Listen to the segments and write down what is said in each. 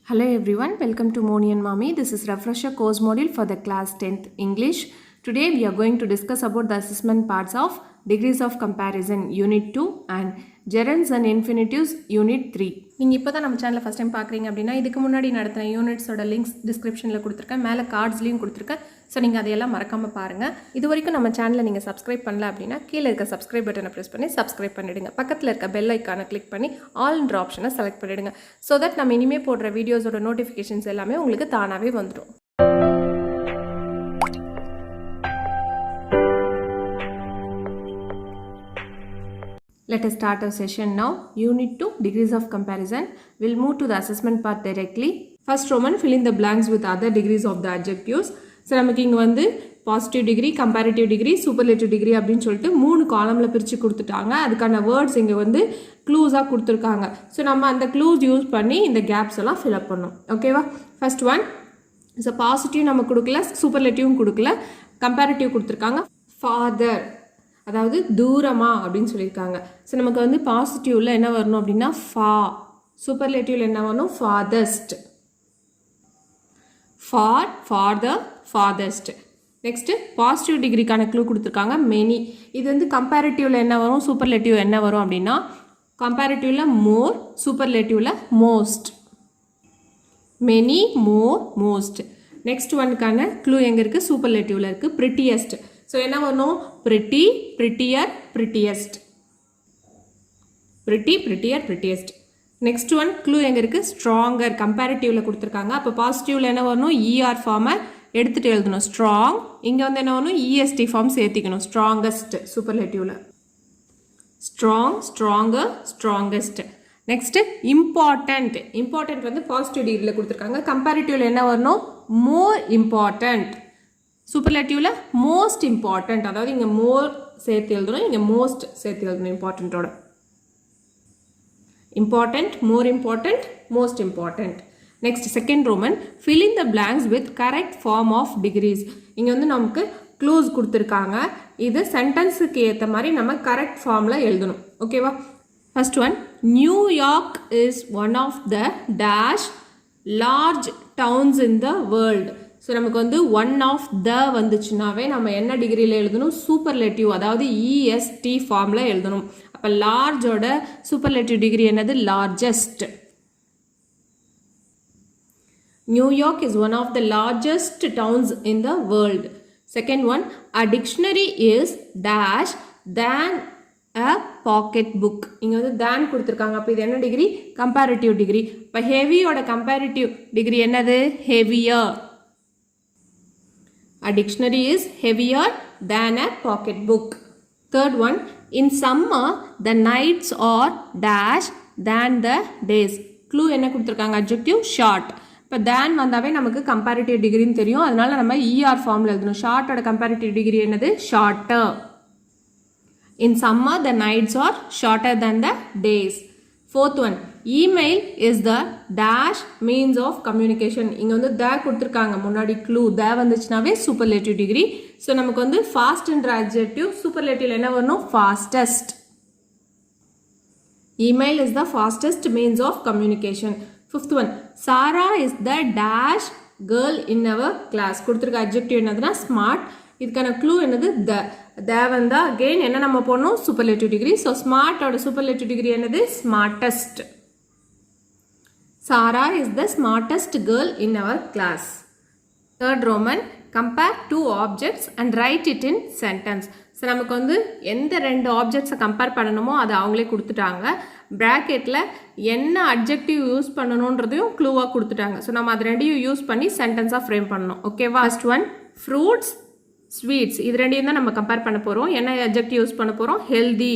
Hello everyone, welcome to Moni and Mami. This is refresher course module for the class 10th English. Today we are going to discuss about the assessment parts of degrees of comparison unit 2 and gerunds and infinitives unit 3. நீங்கள் இப்போ தான் நம்ம சேனலை first time பார்க்குறீங்க அப்படின்னா இதுக்கு முன்னாடி நடத்தின யூனிட்ஸோட லிங்க்ஸ் டிஸ்கிரிப்ஷனில் கொடுத்துருக்கேன், மேலே கார்ட்ஸ்லையும் கொடுத்துருக்கேன். ஸோ நீங்கள் அதையெல்லாம் மறக்காமல் பாருங்கள். இது வரைக்கும் நம்ம சேனலை நீங்கள் சப்ஸ்கிரைப் பண்ணல அப்படின்னா கீழே இருக்க சப்ஸ்கிரைப் பட்டனை ப்ரெஸ் பண்ணி சப்ஸ்கிரைப் பண்ணிவிடுங்க. பக்கத்தில் இருக்க பெல் ஐக்கானை கிளிக் பண்ணி ஆல்ன்ற ஆப்ஷனை செலக்ட் பண்ணிவிடுங்க. ஸோ தட் நம்ம இனிமேல் போடுற வீடியோஸோட நோட்டிஃபிகேஷன்ஸ் எல்லாமே உங்களுக்கு தானாகவே வந்துடும். Let us start our session now. Unit 2, degrees of comparison. We'll move to the assessment part directly. First Roman, fill in the blanks with other degrees of the adjectives. So, நமக்கு இங்க வந்து positive degree, comparative degree, superlative degree அப்படின்னு சொல்லிட்டு 3 காலம்ல பிரிச்சு கொடுத்துட்டாங்க. அதுக்கான words இங்க வந்து க்ளூஸா கொடுத்துருக்காங்க. ஸோ நம்ம அந்த க்ளூஸ் யூஸ் பண்ணி இந்த கேப்ஸ் எல்லாம் ஃபில் அப் பண்ணணும். ஓகேவா? ஃபர்ஸ்ட் ஒன், ஸோ பாசிட்டிவ் நம்ம கொடுக்கல, சூப்பர்லேட்டிவும் கொடுக்கல, கம்பேரிட்டிவ் கொடுத்துருக்காங்க. ஃபாதர், அதாவது தூரமா அப்படின்னு சொல்லியிருக்காங்க. ஸோ நமக்கு வந்து பாசிட்டிவ்ல என்ன வரணும் அப்படின்னா ஃபா, சூப்பர்லேட்டிவ்ல என்ன வரணும் farthest, far, farther, farthest. Next positive டிகிரிக்கான க்ளூ கொடுத்துருக்காங்க மெனி. இது வந்து கம்பேரிட்டிவ்ல என்ன வரும், சூப்பர்லேட்டிவ் என்ன வரும் அப்படின்னா கம்பேரிட்டிவ்ல மோர், சூப்பர்லேட்டிவ்ல most. Many, more, most. Next ஒன்னுக்கான க்ளூ எங்கே இருக்குது, சூப்பர்லேட்டிவ்ல இருக்குது பிரிட்டியஸ்ட். ஸோ என்ன வரணும் pretty, prettier, prettiest. pretty, prettier, prettiest. Next one clue எங்கே இருக்குது, ஸ்ட்ராங்கர், கம்பேரிட்டிவ்ல கொடுத்துருக்காங்க. அப்போ பாசிட்டிவ்ல என்ன வரணும் இஆர் ஃபார்மை எடுத்துகிட்டு எழுதணும் ஸ்ட்ராங். இங்கே வந்து என்ன வரணும் இஎஸ்டி ஃபார்ம் சேர்த்திக்கணும் ஸ்ட்ராங்கஸ்ட், சூப்பர்லேட்டிவ்ல strong, stronger, strongest. Next important, important வந்து பாசிட்டிவ் டிகிரியில் கொடுத்துருக்காங்க. கம்பேரிட்டிவ்ல என்ன வரணும் மோர் இம்பார்ட்டன்ட், சூப்பர்லேட்டிவ்ல மோஸ்ட் இம்பார்ட்டன்ட். அதாவது இங்கே மோர் சேர்த்து எழுதணும், இங்கே மோஸ்ட் சேர்த்து எழுதணும் இம்பார்ட்டண்ட்டோட. Important, more important, most important. Next second Roman, fill in the blanks with correct form of degrees. இங்கே வந்து நமக்கு க்ளூஸ் கொடுத்துருக்காங்க. இது சென்டென்ஸுக்கு ஏற்ற மாதிரி நம்ம கரெக்ட் ஃபார்மில் எழுதணும். ஓகேவா? First one, New York is one of the dash large towns in the world. So நமக்கு வந்து ஒன் ஆஃப் த வந்துச்சுனாவே நம்ம என்ன டிகிரியில் எழுதணும் சூப்பர்லேட்டிவ், அதாவது இஎஸ்டி ஃபார்மில் எழுதணும். அப்போ லார்ஜோட சூப்பர்லேட்டிவ் டிகிரி என்னது largest. New York is one of the largest towns in the world. Second one, a dictionary is dash than a pocket book. இங்கே வந்து தேன் கொடுத்துருக்காங்க. அப்போ இது என்ன டிகிரி கம்பேரிட்டிவ் டிகிரி. இப்போ ஹெவியோட கம்பேரிட்டிவ் டிகிரி என்னது heavier. A dictionary is heavier than a pocket book. Third one, in summer the nights are dash than the days. Clue என்ன கொடுத்துருக்காங்க adjective short. இப்போ than வந்தாவே நமக்கு comparative டிகிரின்னு தெரியும், அதனால நம்ம ER ஃபார்மில் எழுதணும். ஷார்ட்டோட comparative டிகிரி என்னது shorter. In summer the nights are shorter than the days. Fourth one, email is the dash means of communication. இங்கே வந்து த கொடுத்துருக்காங்க முன்னாடி க்ளூ, த வந்துச்சுனாவே சூப்பர்லேட்டிவ் டிகிரி. ஸோ நமக்கு வந்து ஃபாஸ்ட்ன்ற அட்ஜெக்டிவ் சூப்பர்லேட்டிவ்ல என்ன வரணும் fastest. Email is the fastest means of communication. Fifth one, Sarah is the dash girl in our class. கொடுத்துருக்க அட்ஜெக்டிவ் என்னதுன்னா ஸ்மார்ட். இதுக்கான க்ளூ என்னது த வந்தா அகெயின் என்ன நம்ம போடணும் சூப்பர்லேட்டிவ் டிகிரி. ஸோ ஸ்மார்ட்டோட சூப்பர்லேட்டிவ் டிகிரி என்னது smartest. Sarah is the smartest girl in our class. Third Roman, compare two objects and write it in sentence. So நமக்கு வந்து எந்த ரெண்டு ஆப்ஜெக்ட்ஸை கம்பேர் பண்ணணுமோ அதை அவங்களே கொடுத்துட்டாங்க. ப்ராக்கெட்டில் என்ன அட்ஜெக்டிவ் யூஸ் பண்ணணுன்றதையும் க்ளூவாக கொடுத்துட்டாங்க. ஸோ நம்ம அது ரெண்டையும் யூஸ் பண்ணி சென்டென்ஸாக ஃப்ரேம் பண்ணணும். ஓகேவா? First one, fruits, sweets. இது ரெண்டையும் தான் நம்ம கம்பேர் பண்ண போகிறோம். என்ன அட்ஜெக்டிவ் யூஸ் பண்ண போகிறோம் ஹெல்தி.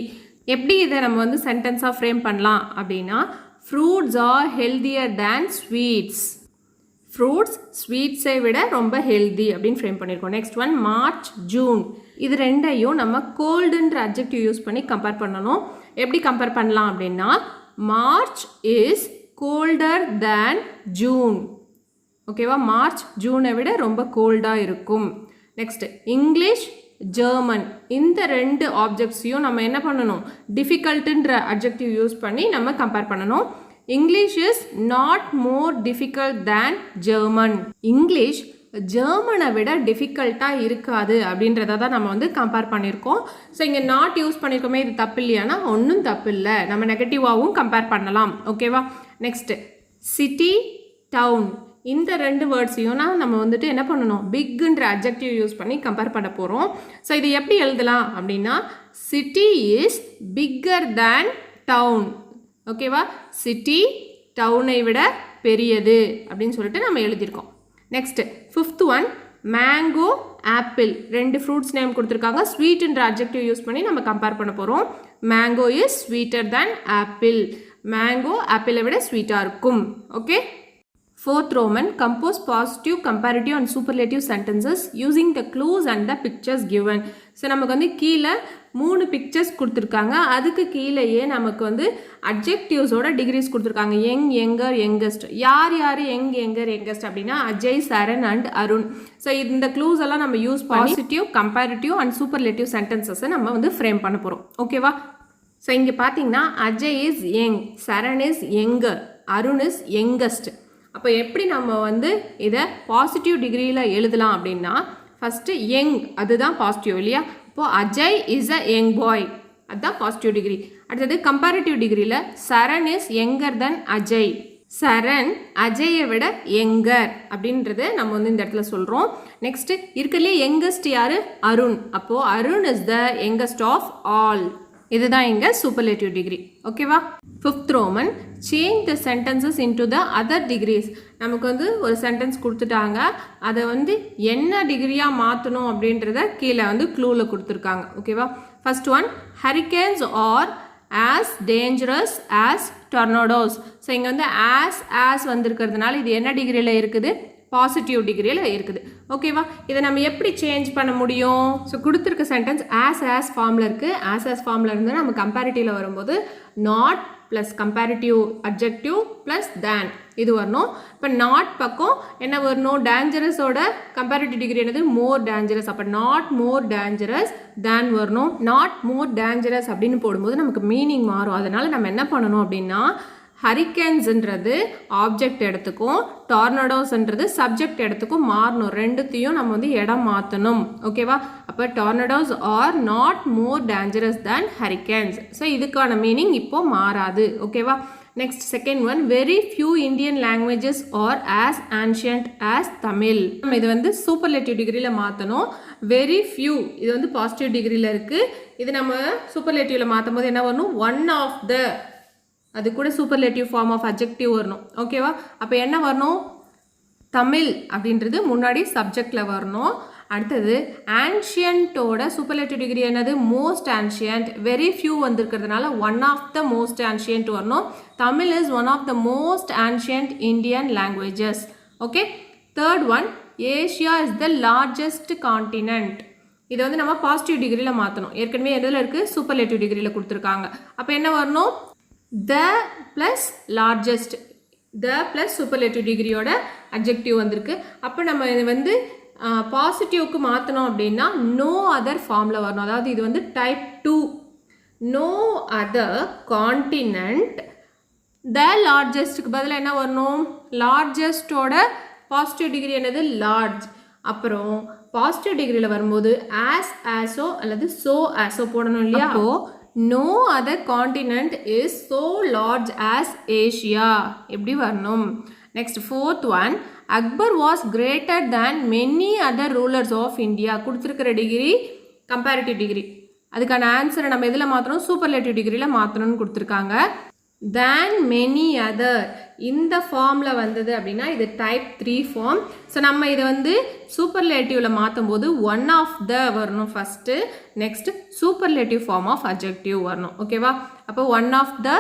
எப்படி இதை நம்ம வந்து சென்டென்ஸாக ஃப்ரேம் பண்ணலாம் அப்படின்னா fruits are healthier than sweets. fruits ஸ்வீட்ஸை விட ரொம்ப ஹெல்தி அப்படின்னு ஃப்ரேம் பண்ணியிருக்கோம். Next one, March, June. இது ரெண்டையும் நம்ம கோல்டுன்ற அட்ஜெக்டிவ் யூஸ் பண்ணி கம்பேர் பண்ணணும். எப்படி கம்பேர் பண்ணலாம் அப்படின்னா March is Coulter than June. ஓகேவா? மார்ச் ஜூனை விட ரொம்ப கோல்டாக இருக்கும். Next English, German. இந்த ரெண்டு ஆப்ஜெக்ட்ஸையும் நம்ம என்ன பண்ணணும் டிஃபிகல்ட்டுன்ற அட்ஜெக்டிவ் யூஸ் பண்ணி நம்ம கம்பேர் பண்ணணும். English is not more difficult than German. English ஜெர்மனை விட டிஃபிகல்ட்டாக இருக்காது அப்படின்றத தான் நம்ம வந்து கம்பேர் பண்ணியிருக்கோம். ஸோ இங்கே நாட் யூஸ் பண்ணியிருக்கோமே, இது தப்பு இல்லையானா ஒன்றும் தப்பு இல்லை, நம்ம நெகட்டிவாகவும் கம்பேர் பண்ணலாம். ஓகேவா? நெக்ஸ்ட்டு சிட்டி டவுன், இந்த ரெண்டு வேர்ட்ஸையும் நம்ம வந்துட்டு என்ன பண்ணணும், பிக்குன்ற அட்ஜெக்டிவ் யூஸ் பண்ணி கம்பேர் பண்ண போகிறோம். ஸோ இது எப்படி எழுதலாம் அப்படின்னா, city is bigger than town. ஓகேவா? சிட்டி டவுனை விட பெரியது அப்படின்னு சொல்லிட்டு நம்ம எழுதியிருக்கோம். Next 5th one, mango apple, ரெண்டு ஃப்ரூட்ஸ் நேம் கொடுத்துருக்காங்க. ஸ்வீட்ன்ற அட்ஜெக்டிவ் யூஸ் பண்ணி நம்ம கம்பேர் பண்ண போகிறோம். Mango is sweeter than apple. Mango ஆப்பிளை விட ஸ்வீட்டாக இருக்கும். Okay. 4th Roman, compose positive, comparative and superlative sentences using the clues and the pictures given. So நமக்கு வந்து கீழே 3 பிக்சர்ஸ் கொடுத்துருக்காங்க. அதுக்கு கீழேயே நமக்கு வந்து அட்ஜெக்டிவ்ஸோட டிகிரிஸ் கொடுத்துருக்காங்க. Young, younger, youngest. யார் யார் யங், யங்கர், யங்கஸ்ட் அப்படின்னா அஜய், சரண் அண்ட் அருண். ஸோ இந்த க்ளூஸ் எல்லாம் நம்ம யூஸ் பண்ணி பாசிட்டிவ், கம்பேரிட்டிவ் அண்ட் சூப்பர்லேட்டிவ் சென்டென்சஸை நம்ம வந்து ஃப்ரேம் பண்ண போகிறோம். ஓகேவா? ஸோ இங்கே பார்த்தீங்கன்னா Ajay is young, Charan is younger, Arun is youngest. அப்போ எப்படி நம்ம வந்து இதை பாசிட்டிவ் டிகிரியில் எழுதலாம் அப்படின்னா, ஃபஸ்ட்டு யங், அதுதான் பாசிட்டிவ் இல்லையா? இப்போது Ajay is a young boy, அதுதான் பாசிட்டிவ் டிகிரி. அடுத்தது கம்பேரிட்டிவ் டிகிரியில் சரண் இஸ் யங்கர் தென் அஜய். சரண் அஜயை விட யங்கர் அப்படின்றது நம்ம வந்து இந்த இடத்துல சொல்கிறோம். நெக்ஸ்ட்டு இருக்கிறதுலே யங்கஸ்ட் யார்? அருண். அப்போது Arun is the youngest of all. இதுதான் இங்கே சூப்பர்லேட்டிவ் டிகிரி. ஓகேவா? 5th Roman, change the sentences into the other degrees. நமக்கு வந்து ஒரு சென்டென்ஸ் கொடுத்துட்டாங்க, அதை வந்து என்ன டிகிரியாக மாற்றணும் அப்படின்றத கீழே வந்து க்ளூவில் கொடுத்துருக்காங்க. ஓகேவா? First one, hurricanes are as dangerous as tornadoes. So இங்கே வந்து ஆஸ் வந்திருக்கிறதுனால இது என்ன டிகிரியில் இருக்குது? பாசிட்டிவ் டிகிரியில் இருக்குது. ஓகேவா? இதை நம்ம எப்படி சேஞ்ச் பண்ண முடியும்? ஸோ கொடுத்துருக்க சென்டென்ஸ் ஆஸ் ஃபார்மில் இருக்குது. ஆஸ் ஃபார்மில் இருந்து நம்ம கம்பேரிட்டிவில் வரும்போது not plus comparative adjective plus than இது வரணும். இப்போ நாட் பக்கம் என்ன வரணும்? டேஞ்சரஸோட கம்பேரிட்டிவ் டிகிரி என்னது? More dangerous. அப்போ நாட் மோர் டேஞ்சரஸ் தேன் வரணும். நாட் மோர் டேஞ்சரஸ் அப்படின்னு போடும்போது நமக்கு மீனிங் மாறும். அதனால் நம்ம என்ன பண்ணணும் அப்படின்னா, ஹரிகேன்ஸ்ன்றது ஆப்ஜெக்ட் இடத்துக்கும் டார்னடோஸ்ன்றது சப்ஜெக்ட் இடத்துக்கும் மாறணும். ரெண்டுத்தையும் நம்ம வந்து இடம் மாற்றணும். ஓகேவா? அப்போ tornadoes are not more dangerous than hurricanes. So இதுக்கான மீனிங் இப்போ மாறாது. ஓகேவா? Next second one, very few Indian languages are as ancient as Tamil. நம்ம இது வந்து சூப்பர்லேட்டிவ் டிகிரியில் மாற்றணும். வெரி ஃபியூ இது வந்து பாசிட்டிவ் டிகிரியில் இருக்குது. இது நம்ம சூப்பர்லேட்டிவில் மாற்றும் போது என்ன வரணும்? ஒன் ஆஃப் த, அது கூட சூப்பர்லேட்டிவ் ஃபார்ம் ஆஃப் அட்ஜெக்டிவ் வரணும். ஓகேவா? அப்போ என்ன வரணும்? தமிழ் அப்படின்றது முன்னாடி சப்ஜெக்டில் வரணும். அடுத்தது ஆன்ஷியன்ட்டோட சூப்பர்லேட்டிவ் டிகிரி என்னது? Most ancient. வெரி ஃபியூ வந்திருக்கிறதுனால one of the most ancient வரணும். Tamil is one of the most ancient Indian languages. Okay. Third one, Asia is the largest continent. இதை வந்து நம்ம பாசிட்டிவ் டிகிரியில் மாற்றணும். ஏற்கனவே எதில் இருக்குது? சூப்பர்லேட்டிவ் டிகிரியில் கொடுத்துருக்காங்க. அப்போ என்ன வரணும்? the plus largest, the plus superlative டிகிரியோட அட்ஜெக்டிவ் வந்திருக்கு. அப்போ நம்ம இது வந்து பாசிட்டிவ்க்கு மாற்றணும் அப்படின்னா நோ அதர் ஃபார்மில் வரணும். அதாவது இது வந்து டைப் 2. நோ அதர் காண்டினென்ட் த லார்ஜஸ்ட்டுக்கு பதிலாக என்ன வரணும்? லார்ஜஸ்டோட பாசிட்டிவ் டிகிரி என்னது? லார்ஜ். அப்புறம் பாசிட்டிவ் டிகிரியில் வரும்போது ஆஸோ அல்லது ஆஸோ போடணும் இல்லையா? அப்போது no other continent is so large as Asia எப்படி வரணும்? Next 4th one, Akbar was greater than many other rulers of India. கொடுத்துருக்கிற டிகிரி கம்பேரிட்டிவ் டிகிரி. அதுக்கான ஆன்சரை நம்ம எதில் மாற்றணும்? சூப்பர்லேட்டிவ் டிகிரியில் மாற்றணும்னு கொடுத்துருக்காங்க. than many other இந்த ஃபார்மில் வந்தது அப்படின்னா இது டைப் 3 ஃபார்ம். ஸோ நம்ம இதை வந்து சூப்பர்லேட்டிவில் மாற்றும் போது ஒன் ஆஃப் த வரணும் first. Next superlative form of adjective வரணும். ஓகேவா? அப்போ ஒன் ஆஃப் த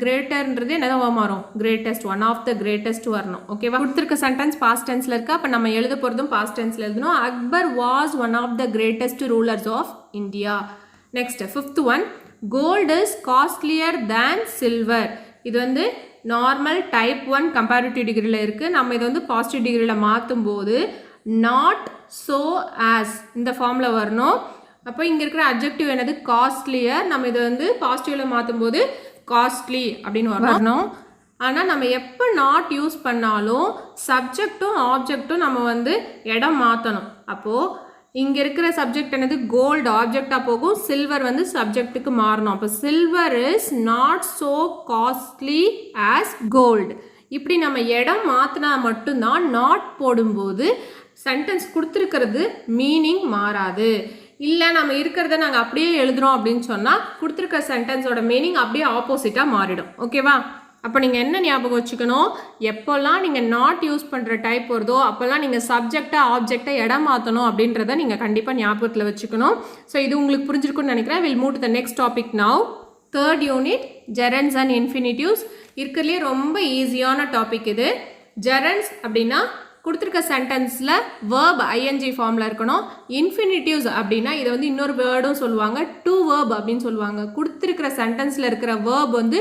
கிரேட்டர்ன்றது என்னதான் மாறும்? Greatest. One of the greatest வரணும். ஓகேவா? கொடுத்துருக்க சென்டென்ஸ் பாஸ்ட் டென்ஸில் இருக்குது. அப்போ நம்ம எழுத போகிறதும் பாஸ்ட் டென்ஸில் எழுதணும். Akbar was one of the greatest rulers of India. Next 5th one, gold is costlier than silver. இது வந்து நார்மல் டைப் 1 கம்பேரிட்டிவ் டிகிரியில் இருக்குது. நம்ம இதை வந்து பாசிட்டிவ் டிகிரியில் மாற்றும் போது நாட் ஸோ ஆஸ் இந்த ஃபார்மில் வரணும். அப்போ இங்கே இருக்கிற அட்ஜெக்டிவ் என்னது? காஸ்ட்லியர். நம்ம இதை வந்து பாசிட்டிவில் மாற்றும் போது காஸ்ட்லி அப்படின்னு வரணும். ஆனால் நம்ம எப்போ நாட் யூஸ் பண்ணாலும் சப்ஜெக்டும் ஆப்ஜெக்டும் நம்ம வந்து இடம் மாற்றணும். அப்போது இங்கே இருக்கிற சப்ஜெக்ட் என்னது கோல்டு ஆப்ஜெக்டாக போகும், சில்வர் வந்து சப்ஜெக்ட்டுக்கு மாறணும். அப்போ silver is not so costly as gold. இப்படி நம்ம இடம் மாற்றினா மட்டும்தான் நாட் போடும்போது சென்டென்ஸ் கொடுத்துருக்கிறது மீனிங் மாறாது. இல்லை நம்ம இருக்கிறத நாங்கள் அப்படியே எழுதுகிறோம் அப்படின்னு சொன்னால் கொடுத்துருக்க சென்டென்ஸோட மீனிங் அப்படியே ஆப்போசிட்டாக மாறிடும். ஓகேவா? அப்போ நீங்கள் என்ன ஞாபகம் வச்சுக்கணும், எப்போல்லாம் நீங்கள் நாட் யூஸ் பண்ணுற டைப் வருதோ அப்போல்லாம் நீங்கள் சப்ஜெக்டை ஆப்ஜெக்டை இடம் மாற்றணும் அப்படின்றத நீங்கள் கண்டிப்பாக ஞாபகத்தில் வச்சுக்கணும். ஸோ இது உங்களுக்கு புரிஞ்சிருக்குன்னு நினைக்கிறேன். Will move to the next topic now. Third unit gerunds and infinitives. இருக்கிறதுலே ரொம்ப ஈஸியான டாபிக் இது. ஜெரண்ட்ஸ் அப்படின்னா கொடுத்துருக்க சென்டென்ஸில் வேர்ப் ஐஎன்ஜி ஃபார்மில் இருக்கணும். இன்ஃபினிட்டிவ்ஸ் அப்படின்னா இதை வந்து இன்னொரு வேர்டும் சொல்லுவாங்க, டு வேர்ப் அப்படின்னு சொல்லுவாங்க. கொடுத்துருக்கிற சென்டென்ஸில் இருக்கிற வேர்ப் வந்து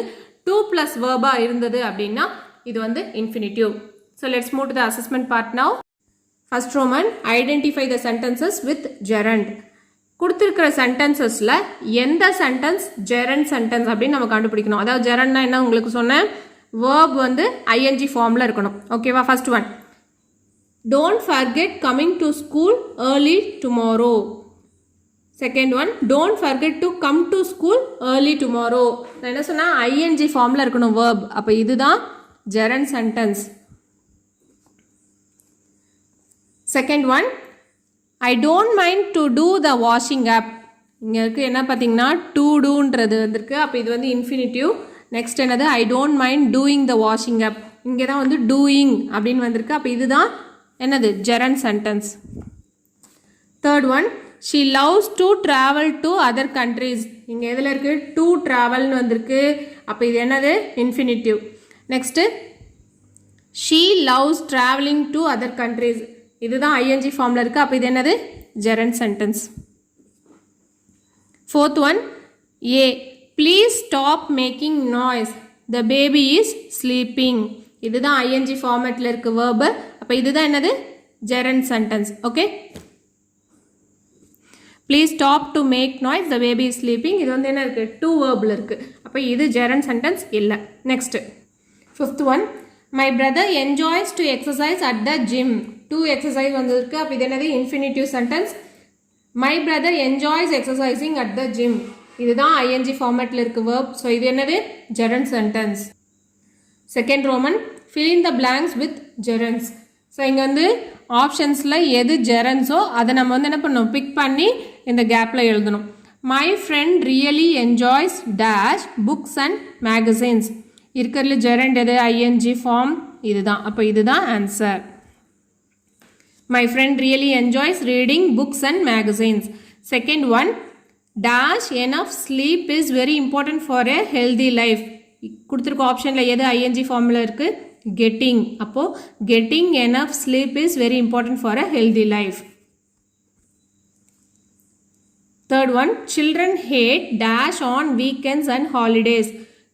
2+ வேர்பாக இருந்தது அப்படின்னா இது வந்து infinitive. So let's move to the assessment part now. First Roman, identify the sentences with gerund. கொடுத்துருக்கிற சென்டென்சஸில் எந்த சென்டென்ஸ் ஜெரண்ட் சென்டென்ஸ் அப்படின்னு நம்ம கண்டுபிடிக்கணும். அதாவது ஜெரண்ட்னா என்ன உங்களுக்கு சொன்னேன், வேர்ப் வந்து ஐஎன்ஜி ஃபார்மில் இருக்கணும். ஓகேவா? First one, don't forget coming to school early tomorrow. Second one, don't forget to come to school early tomorrow. நான் என்ன சொன்னா ing ஃபார்ம்ல இருக்கணும் verb. அப்ப இதுதான் gerund sentence. Second one, I don't mind to do the washing up. இங்க இருக்கு என்ன பாத்தீங்கன்னா to doன்றது வந்திருக்கு. அப்ப இது வந்து infinitive. Next என்னது, I don't mind doing the washing up. இங்க தான் வந்து doing அப்படின்னு வந்திருக்கு. அப்ப இதுதான் என்னது gerund sentence. Third one, she loves to travel to other countries. இங்க எதுல இருக்கு to travel னு வந்திருக்கு. அப்ப இது என்னது infinitive. Next, she loves traveling to other countries. இதுதான் ing ஃபார்ம்ல இருக்கு. அப்ப இது என்னது gerund sentence. Fourth one, A, please stop making noise. The baby is sleeping. இதுதான் ing ஃபார்மேட்ல இருக்கு verb. அப்ப இதுதான் என்னது gerund sentence. Okay, please stop to make noise, the baby is sleeping. இது வந்து என்ன இருக்கு to verbல இருக்கு. அப்ப இது gerund sentence இல்ல. Next, fifth one, my brother enjoys to exercise at the gym. To exercise வந்திருக்கு. அப்ப இது என்னது infinitive sentence. My brother enjoys exercising at the gym. இதுதான் ing ஃபார்மேட்ல இருக்கு verb. ஸோ இது என்னது gerund sentence. Second Roman, fill in the blanks with gerunds. So இங்கே வந்து ஆப்ஷன்ஸில் எது ஜெரண்ட்ஸோ அதை நம்ம வந்து என்ன பண்ணணும், பிக் பண்ணி இந்த கேப்பில் எழுதணும். My friend really enjoys dash books and magazines. இருக்கிறதுல ஜெரண்ட் எது ஐஎன்ஜி ஃபார்ம் இதுதான். அப்போ இதுதான் answer. My friend really enjoys reading books and magazines. Second one, dash enough sleep is very important for a healthy life. கொடுத்துருக்க ஆப்ஷனில் எது ING ஃபார்மில் இருக்குது, getting. அப்போ getting enough sleep is very important for a healthy life. Third one, children hate dash on weekends and holidays.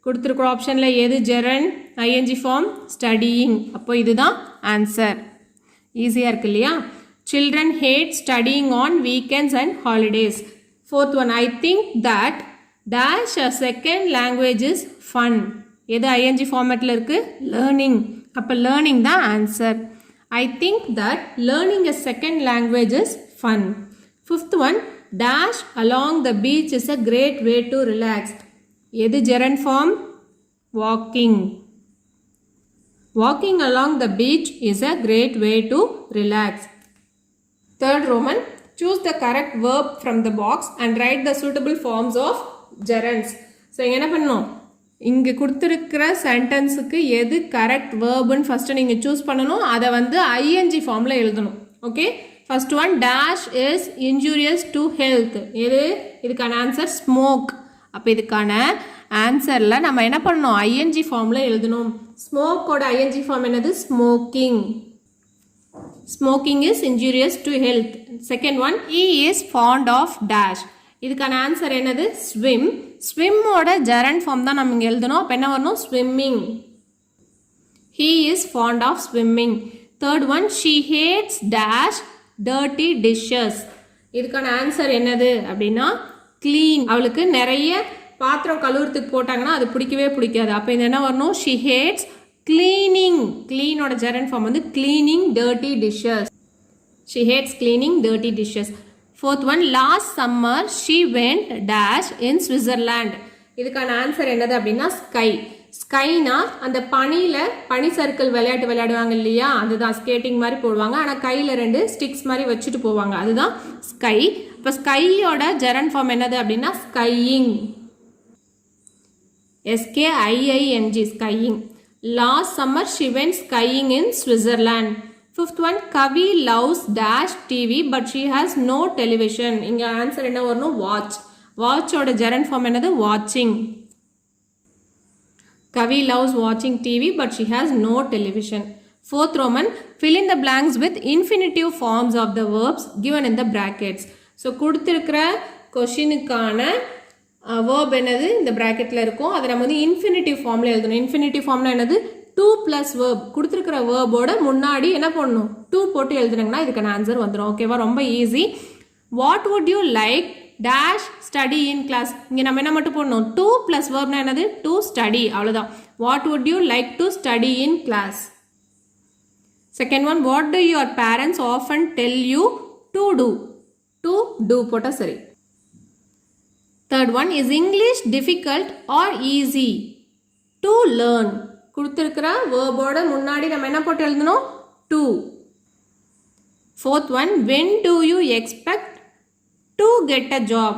கொடுத்துருக்கிற ஆப்ஷன்ல எது gerund ing form studying. அப்போ இதுதான் ஆன்சர். ஈஸியாக இருக்கு இல்லையா? children hate studying on weekends and holidays. Fourth one, I think that dash a second language is fun. எது ing ஃபார்மேட்டில் இருக்குது, லேர்னிங். அப்போ லேர்னிங் தான் answer. I think that learning a second language is fun. Fifth one, dash along the beach is a great way to relax. எது gerund form, walking. Walking along the beach is a great way to relax. Third Roman, choose the correct verb from the box and write the suitable forms of gerunds. So என்ன பண்ணணும், இங்கே கொடுத்துருக்கிற சென்டென்ஸுக்கு எது correct வேர்புன்னு first நீங்கள் choose பண்ணணும். அதை வந்து ஐஎன்ஜி ஃபார்மில் எழுதணும். Okay, first one, dash is injurious to health. எது இதுக்கான ஆன்சர், ஸ்மோக். அப்போ இதுக்கான ஆன்சரில் நம்ம என்ன பண்ணணும், ஐஎன்ஜி ஃபார்மில் எழுதணும். ஸ்மோக்கோட ஐஎன்ஜி ஃபார்ம் என்னது, smoking. Smoking is injurious to health. Second one, he is fond of dash. இதுக்கான ஆன்சர் என்னது, ஸ்விம். ஸ்விம்மோட ஜெரண்ட் ஃபார்ம் தான் நம்ம இங்கே எழுதணும். அப்போ என்ன வரணும், swimming. He is fond of swimming. Third one, she hates dash dirty dishes. இதுக்கான ஆன்சர் என்னது அப்படின்னா, க்ளீன். அவளுக்கு நிறைய பாத்திரம் கழுவுறதுக்கு போட்டாங்கன்னா அது பிடிக்கவே பிடிக்காது. அப்போ இது என்ன வரணும்? She hates cleaning. கிளீனோட ஜெரண்ட் ஃபார்ம் வந்து cleaning dirty dishes. She hates cleaning dirty dishes. Fourth one, last summer she went dash in Switzerland. இதுக்கான ஆன்சர் என்னது அப்படின்னா ஸ்கை. ஸ்கைனா அந்த பனியில் பனி சர்க்கிள் விளையாடுவாங்க இல்லையா, அதுதான் ஸ்கேட்டிங் மாதிரி போடுவாங்க. ஆனால் கையில் 2 ஸ்டிக்ஸ் மாதிரி வச்சுட்டு போவாங்க, அதுதான் ஸ்கை. இப்போ ஸ்கையோட ஜெரண்ட் ஃபார்ம் என்னது அப்படின்னா skiing. SKIING, skiing. Last summer she went skiing in Switzerland. Fifth one, Kavi loves dash TV but she has no television. இங்கே ஆன்சர் என்ன வரணும்? வாட்ச். வாட்சோட ஜெரண்ட் ஃபார்ம் என்னது? வாட்சிங். Kavi loves watching TV but she has no television. Fourth Roman, fill in the blanks with infinitive forms of the verbs given in the brackets. So கொடுத்திருக்கிற கொஷினுக்கான verb என்னது இந்த bracketல இருக்கும், அதை நம்ம வந்து infinitive formல எழுதணும். infinitive formனா என்னது? 2 plus verb. கொடுத்திருக்கிற verboட முன்னாடி என்ன பண்ணணும்? 2 போட்டு எழுதுனீங்கன்னா இதுக்கான ஆன்சர் வந்துடும். ஓகேவா? ரொம்ப easy. What would you like dash study in class? இங்கே நம்ம என்ன மட்டும் போடணும்? 2 plus verb என்னது? to study. அவ்வளோதான். What would you like to study in class? Second one, what do your parents often tell you to do? To do போட்டா சரி. Third one, is English difficult or easy to learn? கொடுத்திருக்கிற verboட முன்னாடி நம்ம என்ன போட்டு எழுதணும்? to. Fourth one, when do you expect to get a job?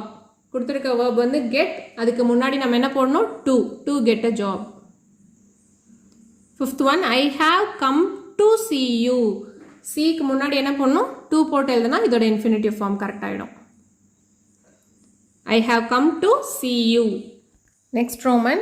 கொடுத்திருக்க verb வந்து get, அதுக்கு முன்னாடி நம்ம என்ன போடணும்? to get a job. Fifth one, I have come to see you. Seeக்கு முன்னாடி என்ன போடணும்? to போட்டு எழுதுனா இதோட infinitive form கரெக்ட் ஆயிடும். I have come to see you. Next Roman,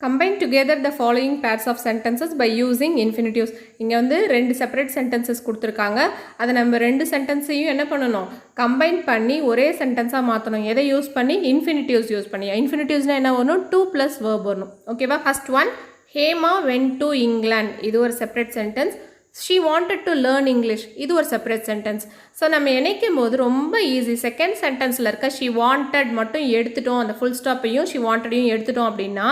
combine together the following pairs of sentences by using infinitives. இங்கே வந்து 2 separate sentences கொடுத்துருக்காங்க. அதை நம்ம 2 சென்டென்ஸையும் என்ன பண்ணணும்? கம்பைன் பண்ணி ஒரே சென்டென்ஸாக மாற்றணும். எதை யூஸ் பண்ணி? இன்ஃபினிட்டிவ்ஸ் யூஸ் பண்ணி. இன்ஃபினிட்டிவ்ஸ்னால் என்ன வரணும்? 2 plus verb வரணும். ஓகேவா? First one, Hema went to England. இது ஒரு separate sentence. she wanted to learn English. இது ஒரு செப்பரேட் சென்டென்ஸ். ஸோ நம்ம இணைக்கும் போது ரொம்ப ஈஸி. செகண்ட் சென்டென்ஸில் இருக்க she wanted மட்டும் எடுத்துட்டோம், அந்த ஃபுல் ஸ்டாப்பையும் she wantedையும் எடுத்துட்டோம் அப்படின்னா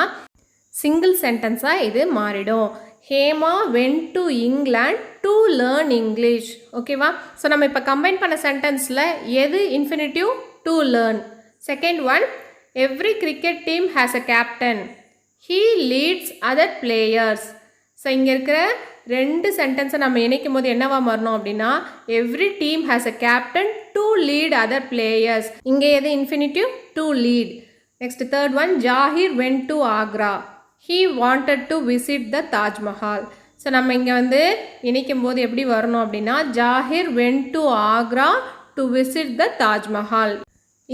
சிங்கிள் சென்டென்ஸாக இது மாறிடும். Hema went to England to learn English. ஓகேவா? ஸோ நம்ம இப்போ கம்பைன் பண்ண சென்டென்ஸில் எது infinitive? To learn. Second one, every cricket team has a captain. He leads other players. So இங்கே இருக்கிற 2 சென்டென்ஸை நம்ம இணைக்கும் போது என்னவா மாறணும் அப்படின்னா every team has a captain to lead other players. இங்கே எது infinitive? To lead. Next third one, Zahir went to Agra. he wanted to visit the Taj Mahal. So நம்ம இங்கே வந்து இணைக்கும் போது எப்படி வரணும் அப்படின்னா Zakir went to Agra to visit the Taj Mahal.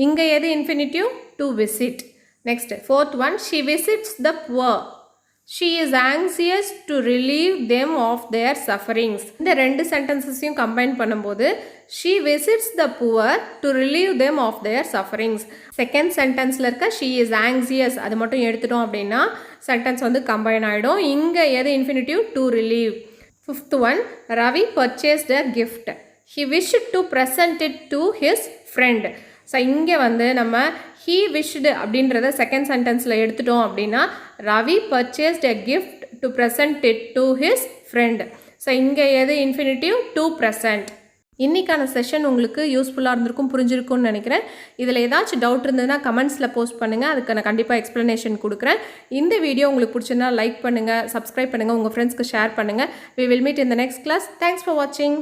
இங்கே எது infinitive? to visit. Next fourth one, she visits the poor. she is anxious to relieve them of their sufferings. இந்த 2 சென்டென்சஸையும் கம்பைன் பண்ணும்போது she visits the poor to relieve them of their sufferings. Second சென்டென்ஸில் இருக்க she is anxious அது மட்டும் எடுத்துட்டோம் அப்படின்னா sentence வந்து combine ஆகிடும். இங்கே எது infinitive? to relieve. Fifth one, Ravi purchased a gift. he wished to present it to his friend. So இங்கே வந்து நம்ம he wished அப்படின்றத செகண்ட் சென்டென்ஸில் எடுத்துட்டோம் அப்படின்னா Ravi purchased a gift to present it to his friend. So இங்கே எது இன்ஃபினிட்டிவ்? to present. இன்றைக்கான session உங்களுக்கு யூஸ்ஃபுல்லாக இருந்திருக்கும், புரிஞ்சிருக்கும்னு நினைக்கிறேன். இதில் ஏதாச்சும் டவுட் இருந்ததுன்னா கமெண்ட்ஸில் போஸ்ட் பண்ணுங்கள், அதுக்கு நான் கண்டிப்பாக எக்ஸ்ப்ளனேஷன் கொடுக்குறேன். இந்த வீடியோ உங்களுக்கு பிடிச்சிருந்தா லைக் பண்ணுங்கள், சப்ஸ்கிரைப் பண்ணுங்கள், உங்கள் ஃப்ரெண்ட்ஸ்க்கு ஷேர் பண்ணுங்கள். we will meet in the next class. Thanks for watching.